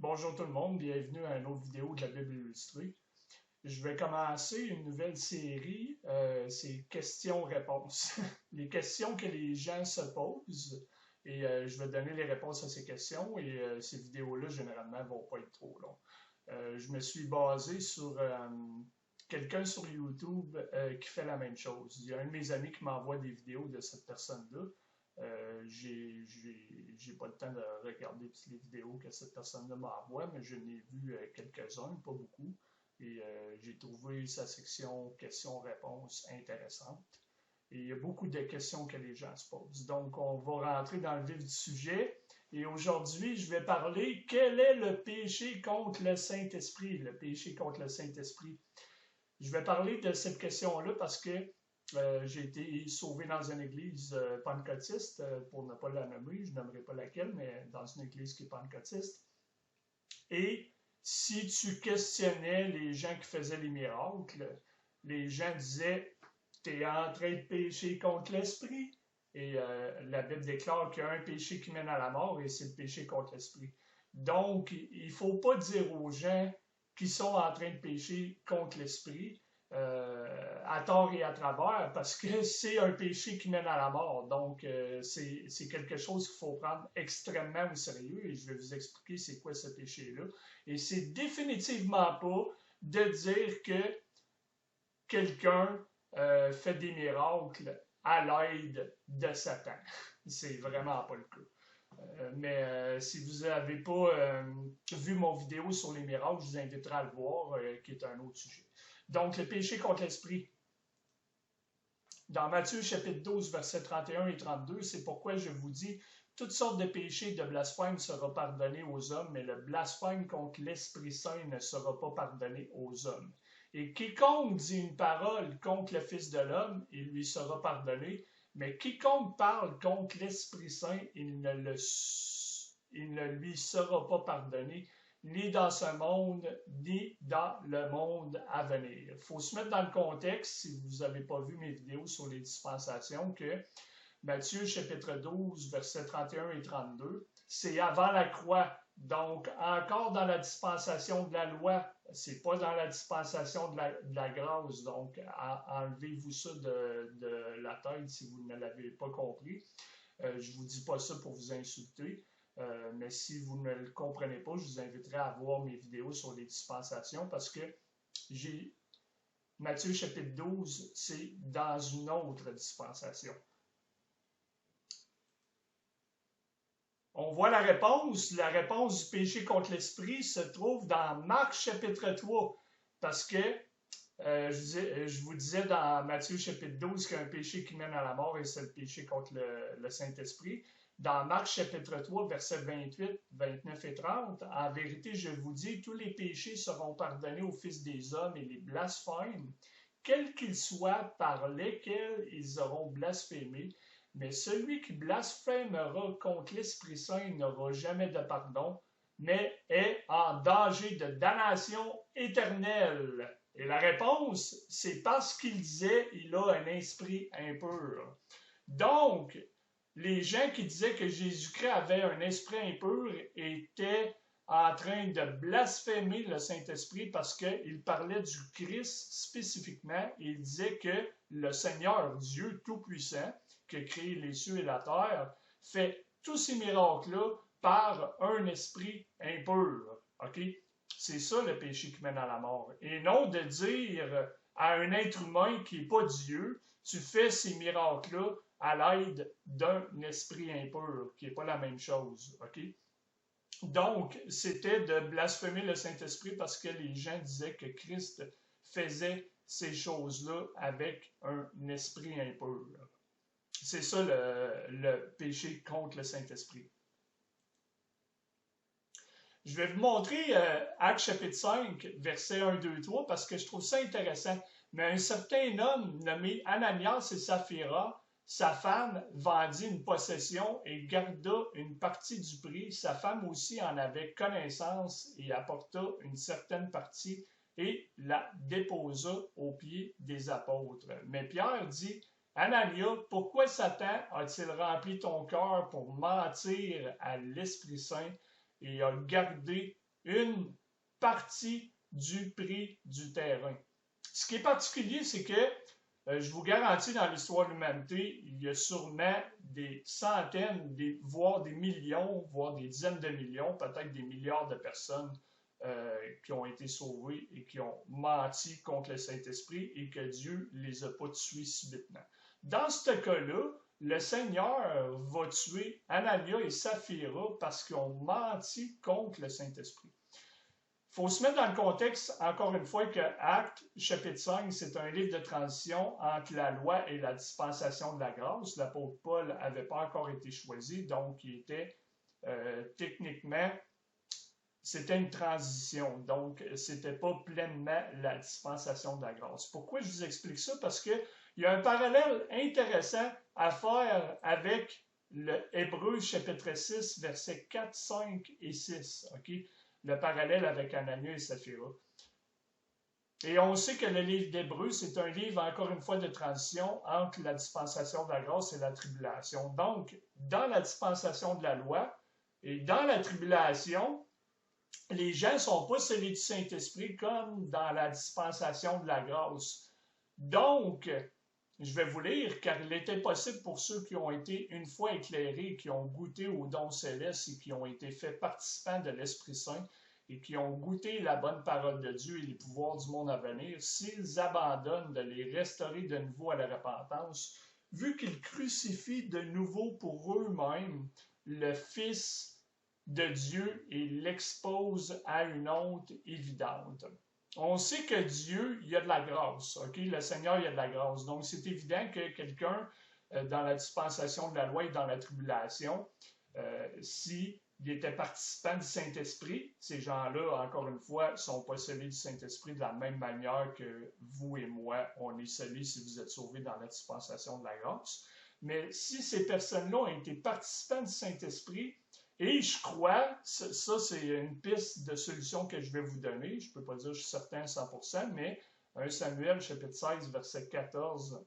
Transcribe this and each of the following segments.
Bonjour tout le monde, bienvenue à une autre vidéo de la Bible illustrée. Je vais commencer une nouvelle série, c'est questions-réponses. Les questions que les gens se posent et je vais donner les réponses à ces questions et ces vidéos-là, généralement, vont pas être trop longues. Je me suis basé sur quelqu'un sur YouTube qui fait la même chose. Il y a un de mes amis qui m'envoie des vidéos de cette personne-là. J'ai pas le temps de regarder toutes les vidéos que cette personne-là m'envoie, mais je n'ai vu quelques-uns, pas beaucoup. Et j'ai trouvé sa section questions-réponses intéressante. Et il y a beaucoup de questions que les gens se posent. Donc, on va rentrer dans le vif du sujet. Et aujourd'hui, je vais parler quel est le péché contre le Saint-Esprit? Le péché contre le Saint-Esprit. Je vais parler de cette question-là parce que j'ai été sauvé dans une église pentecôtiste, pour ne pas la nommer, je nommerai pas laquelle, mais dans une église qui est pentecôtiste. Et si tu questionnais les gens qui faisaient les miracles, les gens disaient « Tu es en train de pécher contre l'esprit ». Et la Bible déclare qu'il y a un péché qui mène à la mort et c'est le péché contre l'esprit. Donc, il ne faut pas dire aux gens qui sont en train de pécher contre l'esprit, à tort et à travers, parce que c'est un péché qui mène à la mort. Donc, c'est quelque chose qu'il faut prendre extrêmement au sérieux et je vais vous expliquer c'est quoi ce péché-là. Et c'est définitivement pas de dire que quelqu'un fait des miracles à l'aide de Satan. C'est vraiment pas le cas. Mais si vous n'avez pas vu mon vidéo sur les miracles, je vous inviterai à le voir, qui est un autre sujet. Donc, le péché contre l'esprit. Dans Matthieu chapitre 12, versets 31 et 32, c'est pourquoi je vous dis, toutes sortes de péchés de blasphème sera pardonné aux hommes, mais le blasphème contre l'Esprit Saint ne sera pas pardonné aux hommes. Et quiconque dit une parole contre le Fils de l'homme, il lui sera pardonné, mais quiconque parle contre l'Esprit Saint, il ne lui sera pas pardonné, ni dans ce monde, ni dans le monde à venir. Il faut se mettre dans le contexte, si vous n'avez pas vu mes vidéos sur les dispensations, que Matthieu chapitre 12, versets 31 et 32, c'est avant la croix. Donc, encore dans la dispensation de la loi, c'est pas dans la dispensation de la grâce. Donc, enlevez-vous ça de la tête si vous ne l'avez pas compris. Je vous dis pas ça pour vous insulter. Mais si vous ne le comprenez pas, je vous inviterai à voir mes vidéos sur les dispensations parce que j'ai Matthieu chapitre 12, c'est dans une autre dispensation. On voit la réponse. La réponse du péché contre l'esprit se trouve dans Marc chapitre 3 parce que je vous disais dans Matthieu chapitre 12 qu'il y a un péché qui mène à la mort et c'est le péché contre le Saint-Esprit. Dans Marc chapitre 3, versets 28, 29 et 30, en vérité, je vous dis, tous les péchés seront pardonnés aux fils des hommes et les blasphèmes, quels qu'ils soient, par lesquels ils auront blasphémé. Mais celui qui blasphémera contre l'Esprit Saint n'aura jamais de pardon, mais est en danger de damnation éternelle. Et la réponse, c'est parce qu'il disait il a un esprit impur. Donc, les gens qui disaient que Jésus-Christ avait un esprit impur étaient en train de blasphémer le Saint-Esprit parce qu'il parlait du Christ spécifiquement et il disait que le Seigneur, Dieu Tout-Puissant, qui a créé les cieux et la terre, fait tous ces miracles-là par un esprit impur. OK? C'est ça le péché qui mène à la mort. Et non de dire à un être humain qui n'est pas Dieu, tu fais ces miracles-là à l'aide d'un esprit impur, qui n'est pas la même chose. OK? Donc, c'était de blasphémer le Saint-Esprit parce que les gens disaient que Christ faisait ces choses-là avec un esprit impur. C'est ça le péché contre le Saint-Esprit. Je vais vous montrer Actes chapitre 5, versets 1, 2, 3, parce que je trouve ça intéressant. Mais un certain homme nommé Ananias et Saphira, sa femme, vendit une possession et garda une partie du prix. Sa femme aussi en avait connaissance et apporta une certaine partie et la déposa aux pieds des apôtres. Mais Pierre dit, Anania, pourquoi Satan a-t-il rempli ton cœur pour mentir à l'Esprit Saint et a gardé une partie du prix du terrain. Ce qui est particulier, c'est que je vous garantis, dans l'histoire de l'humanité, il y a sûrement des centaines, voire des millions, voire des dizaines de millions, peut-être des milliards de personnes qui ont été sauvées et qui ont menti contre le Saint-Esprit et que Dieu les a pas tués subitement. Dans ce cas-là, le Seigneur va tuer Anania et Saphira parce qu'ils ont menti contre le Saint-Esprit. Il faut se mettre dans le contexte, encore une fois, que Actes, chapitre 5, c'est un livre de transition entre la loi et la dispensation de la grâce. L'apôtre Paul n'avait pas encore été choisi, donc il était techniquement, c'était une transition. Donc, ce n'était pas pleinement la dispensation de la grâce. Pourquoi je vous explique ça? Parce qu'il y a un parallèle intéressant à faire avec le Hébreux, chapitre 6, versets 4, 5 et 6. Okay? Le parallèle avec Anania et Saphira. Et on sait que le livre d'Hébreux, c'est un livre, encore une fois, de transition entre la dispensation de la grâce et la tribulation. Donc, dans la dispensation de la loi et dans la tribulation, les gens ne sont pas scellés du Saint-Esprit comme dans la dispensation de la grâce. Donc, je vais vous lire, car il était possible pour ceux qui ont été une fois éclairés, qui ont goûté aux dons célestes et qui ont été faits participants de l'Esprit Saint et qui ont goûté la bonne parole de Dieu et les pouvoirs du monde à venir, s'ils abandonnent de les restaurer de nouveau à la repentance, vu qu'ils crucifient de nouveau pour eux-mêmes le Fils de Dieu et l'exposent à une honte évidente. On sait que Dieu, il y a de la grâce. Okay? Le Seigneur, il y a de la grâce. Donc, c'est évident que quelqu'un, dans la dispensation de la loi et dans la tribulation, s'il était participant du Saint-Esprit, ces gens-là, encore une fois, ne sont pas scellés du Saint-Esprit de la même manière que vous et moi, on est scellés si vous êtes sauvés dans la dispensation de la grâce. Mais si ces personnes-là ont été participants du Saint-Esprit, et je crois, ça c'est une piste de solution que je vais vous donner, je ne peux pas dire que je suis certain à 100%, mais 1 Samuel chapitre 16, verset 14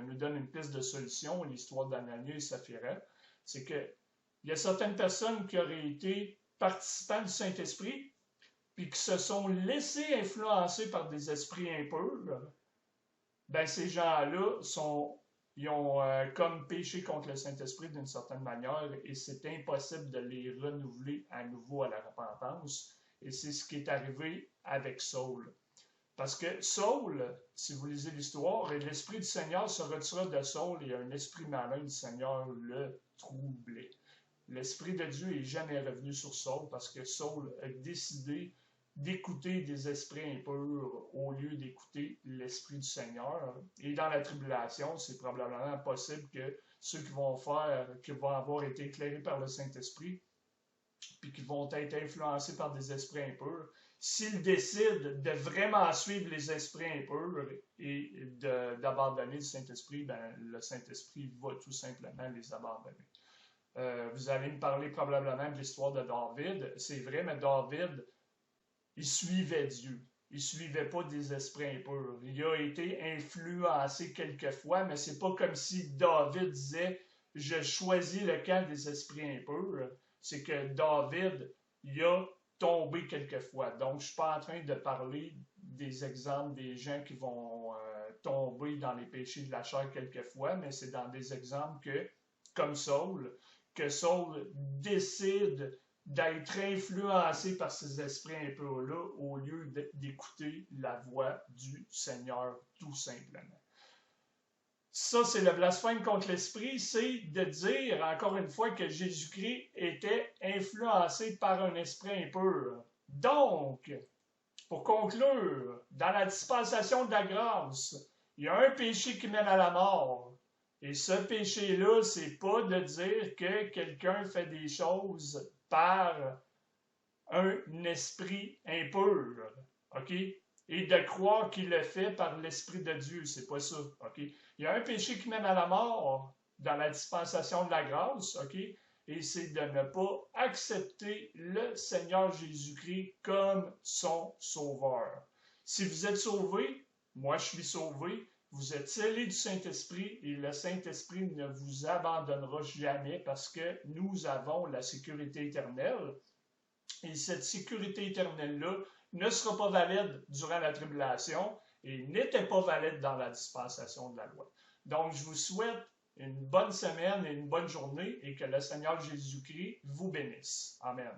nous donne une piste de solution, l'histoire d'Anania et Saphira. C'est qu'il y a certaines personnes qui auraient été participants du Saint-Esprit, puis qui se sont laissés influencer par des esprits impurs. Ben, ces gens-là ils ont comme péché contre le Saint-Esprit d'une certaine manière et c'est impossible de les renouveler à nouveau à la repentance. Et c'est ce qui est arrivé avec Saul. Parce que Saul, si vous lisez l'histoire, l'Esprit du Seigneur se retira de Saul et un esprit malin du Seigneur le troublait. L'Esprit de Dieu n'est jamais revenu sur Saul parce que Saul a décidé d'écouter des esprits impurs au lieu d'écouter l'Esprit du Seigneur. Et dans la tribulation, c'est probablement possible que ceux qui vont avoir été éclairés par le Saint-Esprit, puis qui vont être influencés par des esprits impurs, s'ils décident de vraiment suivre les esprits impurs et d'abandonner le Saint-Esprit, ben, le Saint-Esprit va tout simplement les abandonner. Vous allez me parler probablement de l'histoire de David. C'est vrai, mais David, il suivait Dieu. Il ne suivait pas des esprits impurs. Il a été influencé quelquefois, mais c'est pas comme si David disait « Je choisis le camp des esprits impurs ». C'est que David, il a tombé quelquefois. Donc, je ne suis pas en train de parler des exemples des gens qui vont tomber dans les péchés de la chair quelquefois, mais c'est dans des exemples que, comme Saul, que Saul décide d'être influencé par ces esprits impurs-là au lieu d'écouter la voix du Seigneur, tout simplement. Ça, c'est le blasphème contre l'esprit, c'est de dire, encore une fois, que Jésus-Christ était influencé par un esprit impur. Donc, pour conclure, dans la dispensation de la grâce, il y a un péché qui mène à la mort. Et ce péché-là, c'est pas de dire que quelqu'un fait des choses par un esprit impur, OK? Et de croire qu'il le fait par l'Esprit de Dieu, c'est pas ça, OK? Il y a un péché qui mène à la mort dans la dispensation de la grâce, OK? Et c'est de ne pas accepter le Seigneur Jésus-Christ comme son sauveur. Si vous êtes sauvé, moi je suis sauvé, vous êtes scellés du Saint-Esprit et le Saint-Esprit ne vous abandonnera jamais parce que nous avons la sécurité éternelle. Et cette sécurité éternelle-là ne sera pas valide durant la tribulation et n'était pas valide dans la dispensation de la loi. Donc, je vous souhaite une bonne semaine et une bonne journée et que le Seigneur Jésus-Christ vous bénisse. Amen.